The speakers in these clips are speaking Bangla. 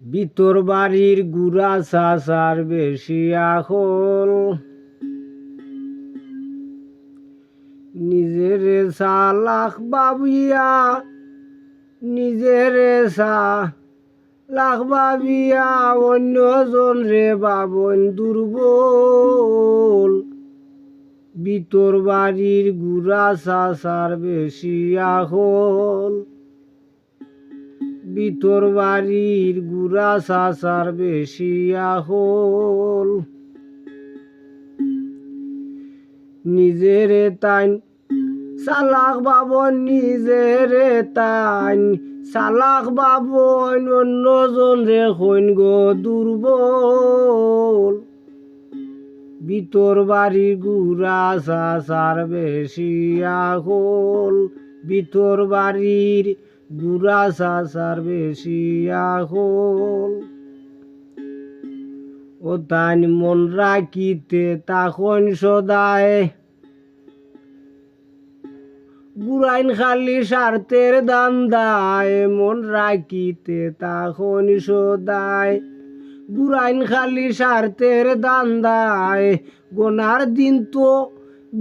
ভিতর বাড়ির গুড়া চাচার বেশি আখল, নিজেরে চালাক ভাবিয়া নিজেরে চালাক ভাবিয়া অন্যজন রে ভাবন দুর্বল। ভিতর বাড়ির গুড়া চাচার বেশি আখল, ভিতর বাড়ির গুড়া চাচার বেশি আখল। নিজেরে তাই চালাক বাবন নিজেরে তাই চালাক বাবন অন্যজন রে হইন গো দুর্বল। ভিতর বাড়ির গুড়া চাচার বেশি আখল, ভিতর বাড়ির গুড়া চাচার বেশি আখল। ও তাই মন রাখিতে তখন সদায় গুড়াইন খালি স্বার্থের দান্দায়, মন রাখিতে তখন সদায় গুড়াইন খালি স্বার্থের দান্দায়। গোনার দিন তো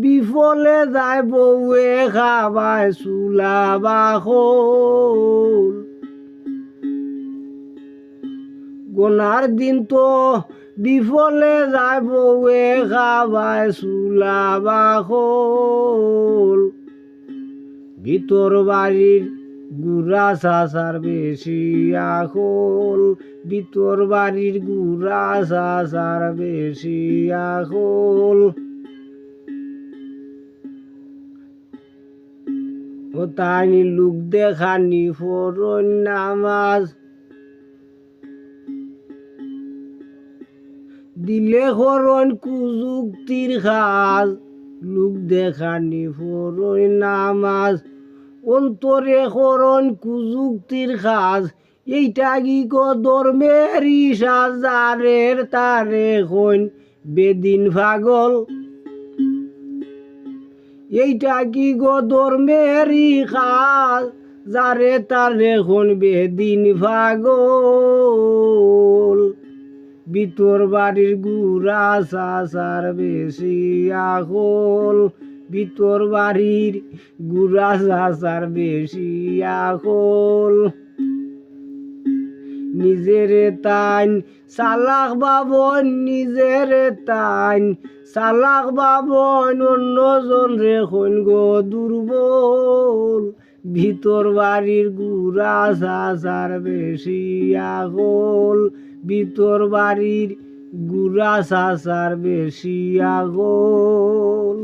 বিফলে যায় বউয়ে খাবায় চুলা বাখল। গোনার দিন তো বিফলে যায় বউয়ে খাবায় চুলা বাখল। ভিতর বাড়ির গুড়া চাচার বেশি আখল, ভিতর বাড়ির গুড়া চাচার বেশি আখল। ও তাই লোক দেখানি ফরন নামাজ দিলে হরণ কুযুক্তির কাজ। লোক দেখানি ফরন নামাজ অন্তরে হরণ কুযুক্তির কাজ। এইটা কি গো ধর্মের সাজারের তারে হইন বেদিন পাগল। এইটা কি গো ধর্মের কাজ যারে তারে হইন বেদিন পাগল। ভিতর বাড়ির গুড়া চাচার বেশি আখল, ভিতর বাড়ির গুড়া চাচার বেশি আখল। নিজেরে তাই চালাক বাবন নিজেরে তাই চালাক বাবন অন্যজন রে হইন গো দুর্বল। ভিতর বাড়ির গুড়া চাচার বেশি আখল, ভিতর বাড়ির গুড়া চাচার বেশি আখল।